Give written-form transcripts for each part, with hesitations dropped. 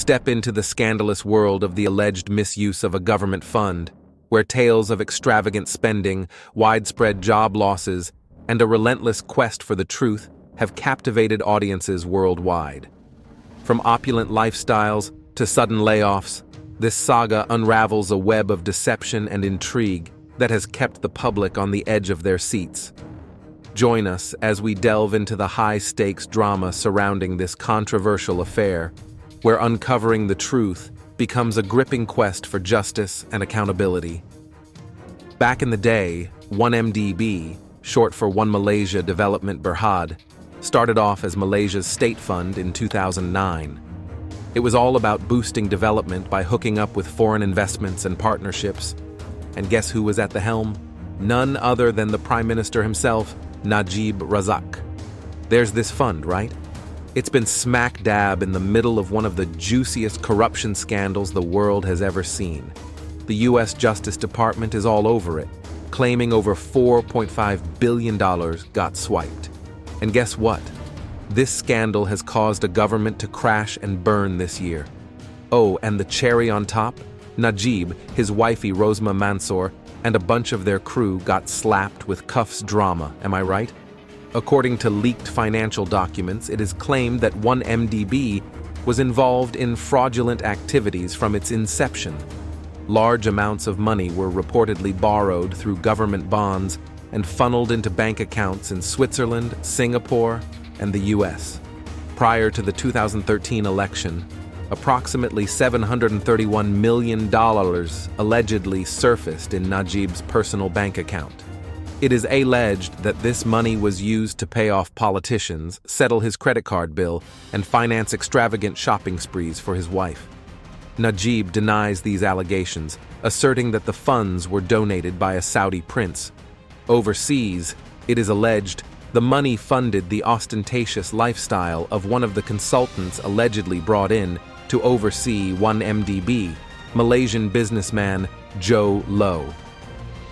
Step into the scandalous world of the alleged misuse of a government fund, where tales of extravagant spending, widespread job losses, and a relentless quest for the truth have captivated audiences worldwide. From opulent lifestyles to sudden layoffs, this saga unravels a web of deception and intrigue that has kept the public on the edge of their seats. Join us as we delve into the high-stakes drama surrounding this controversial affair, where uncovering the truth becomes a gripping quest for justice and accountability. Back in the day, 1MDB, short for One Malaysia Development Berhad, started off as Malaysia's state fund in 2009. It was all about boosting development by hooking up with foreign investments and partnerships. And guess who was at the helm? None other than the Prime Minister himself, Najib Razak. There's this fund, right? It's been smack dab in the middle of one of the juiciest corruption scandals the world has ever seen. The U.S. Justice Department is all over it, claiming over $4.5 billion got swiped. And guess what? This scandal has caused a government to crash and burn this year. Oh, and the cherry on top? Najib, his wifey Rosma Mansour, and a bunch of their crew got slapped with cuffs drama, am I right? According to leaked financial documents, it is claimed that 1MDB was involved in fraudulent activities from its inception. Large amounts of money were reportedly borrowed through government bonds and funneled into bank accounts in Switzerland, Singapore, and the US. Prior to the 2013 election, approximately $731 million allegedly surfaced in Najib's personal bank account. It is alleged that this money was used to pay off politicians, settle his credit card bill, and finance extravagant shopping sprees for his wife. Najib denies these allegations, asserting that the funds were donated by a Saudi prince. Overseas, it is alleged the money funded the ostentatious lifestyle of one of the consultants allegedly brought in to oversee 1MDB, Malaysian businessman Jho Low.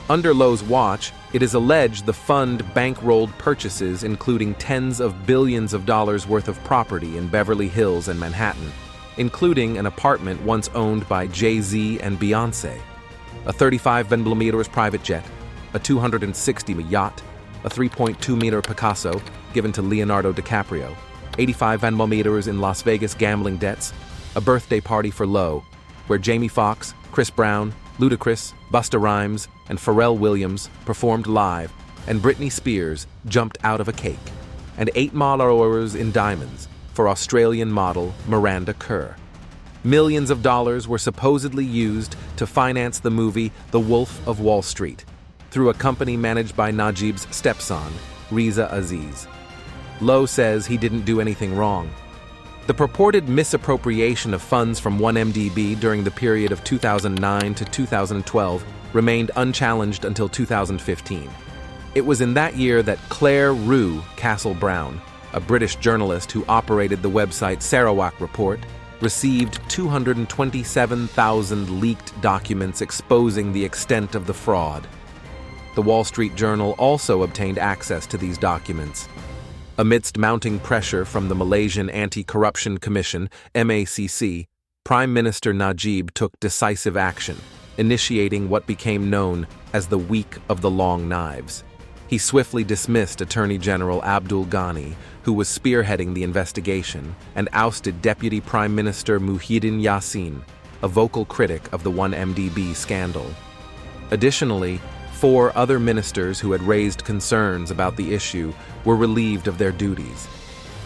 Under Low's watch, it is alleged the fund bankrolled purchases including tens of billions of dollars worth of property in Beverly Hills and Manhattan, including an apartment once owned by Jay-Z and Beyoncé, a 35-meter private jet, a 260-meter yacht, a 3.2-meter Picasso given to Leonardo DiCaprio, 85 meters in Las Vegas gambling debts, a birthday party for Low, where Jamie Foxx, Chris Brown, Ludacris, Busta Rhymes, and Pharrell Williams performed live, and Britney Spears jumped out of a cake, and 8 hours in diamonds for Australian model Miranda Kerr. Millions of dollars were supposedly used to finance the movie The Wolf of Wall Street through a company managed by Najib's stepson, Riza Aziz. Low says he didn't do anything wrong. The purported misappropriation of funds from 1MDB during the period of 2009 to 2012 remained unchallenged until 2015. It was in that year that Claire Rue Castle-Brown, a British journalist who operated the website Sarawak Report, received 227,000 leaked documents exposing the extent of the fraud. The Wall Street Journal also obtained access to these documents. Amidst mounting pressure from the Malaysian Anti-Corruption Commission, MACC, Prime Minister Najib took decisive action, initiating what became known as the Week of the Long Knives. He swiftly dismissed Attorney General Abdul Ghani, who was spearheading the investigation, and ousted Deputy Prime Minister Muhyiddin Yassin, a vocal critic of the 1MDB scandal. Additionally, 4 other ministers who had raised concerns about the issue were relieved of their duties.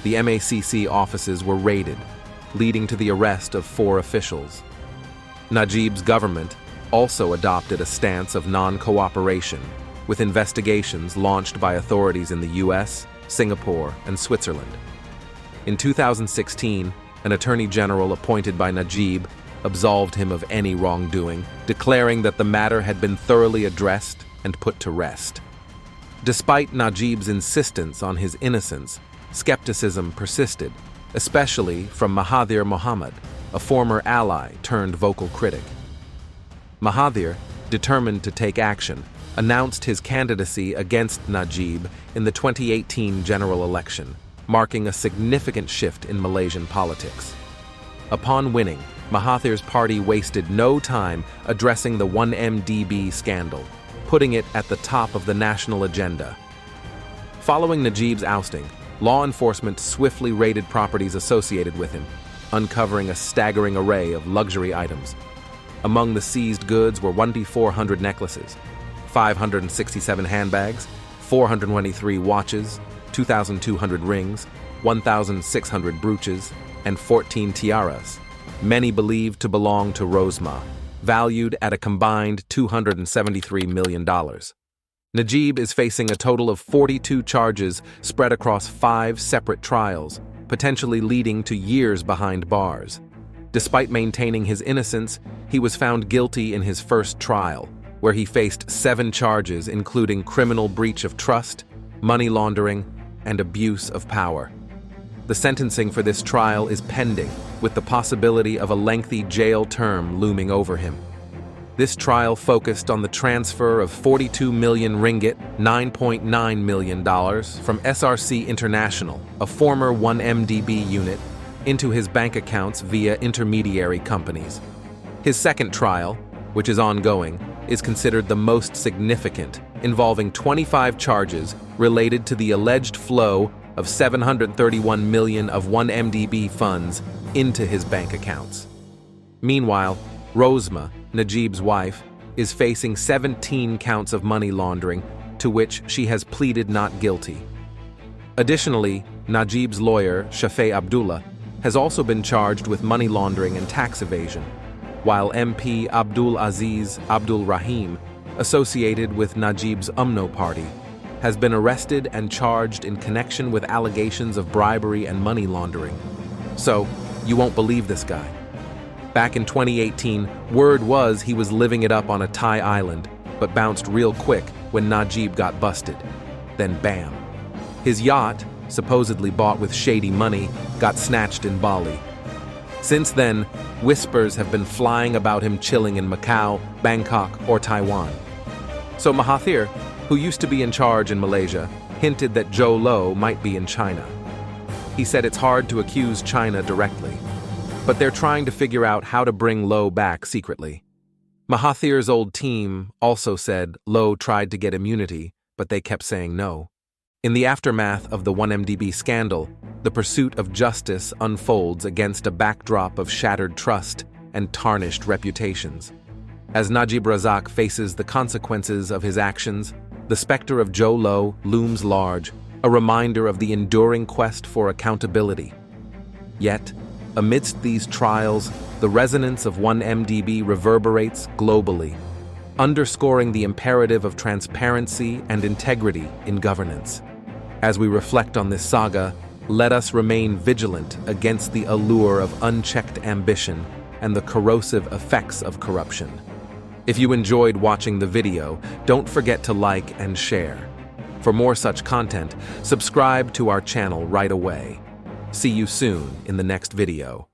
The MACC offices were raided, leading to the arrest of 4 officials. Najib's government also adopted a stance of non-cooperation, with investigations launched by authorities in the US, Singapore, and Switzerland. In 2016, an attorney general appointed by Najib absolved him of any wrongdoing, declaring that the matter had been thoroughly addressed and put to rest. Despite Najib's insistence on his innocence, skepticism persisted, especially from Mahathir Mohamad, a former ally turned vocal critic. Mahathir, determined to take action, announced his candidacy against Najib in the 2018 general election, marking a significant shift in Malaysian politics. Upon winning, Mahathir's party wasted no time addressing the 1MDB scandal, putting it at the top of the national agenda. Following Najib's ousting, law enforcement swiftly raided properties associated with him, uncovering a staggering array of luxury items. Among the seized goods were 2,400 necklaces, 567 handbags, 423 watches, 2,200 rings, 1,600 brooches, and 14 tiaras, many believed to belong to Rosma, valued at a combined $273 million. Najib is facing a total of 42 charges spread across 5 separate trials, potentially leading to years behind bars. Despite maintaining his innocence, he was found guilty in his first trial, where he faced 7 charges including criminal breach of trust, money laundering, and abuse of power. The sentencing for this trial is pending, with the possibility of a lengthy jail term looming over him. This trial focused on the transfer of 42 million ringgit, $9.9 million, from SRC International, a former 1MDB unit, into his bank accounts via intermediary companies. His second trial, which is ongoing, is considered the most significant, involving 25 charges related to the alleged flow of 731 million of 1MDB funds into his bank accounts. Meanwhile, Rosma, Najib's wife, is facing 17 counts of money laundering, to which she has pleaded not guilty. Additionally, Najib's lawyer, Shafee Abdullah, has also been charged with money laundering and tax evasion, while MP Abdul Aziz Abdul Rahim, associated with Najib's UMNO party, has been arrested and charged in connection with allegations of bribery and money laundering. So, you won't believe this guy. Back in 2018, word was he was living it up on a Thai island, but bounced real quick when Najib got busted. Then bam. His yacht, supposedly bought with shady money, got snatched in Bali. Since then, whispers have been flying about him chilling in Macau, Bangkok, or Taiwan. So Mahathir, who used to be in charge in Malaysia, hinted that Jho Low might be in China. He said it's hard to accuse China directly, but they're trying to figure out how to bring Low back secretly. Mahathir's old team also said Low tried to get immunity, but they kept saying no. In the aftermath of the 1MDB scandal, the pursuit of justice unfolds against a backdrop of shattered trust and tarnished reputations. As Najib Razak faces the consequences of his actions, the specter of Jho Low looms large, a reminder of the enduring quest for accountability. Yet, amidst these trials, the resonance of 1MDB reverberates globally, underscoring the imperative of transparency and integrity in governance. As we reflect on this saga, let us remain vigilant against the allure of unchecked ambition and the corrosive effects of corruption. If you enjoyed watching the video, don't forget to like and share. For more such content, subscribe to our channel right away. See you soon in the next video.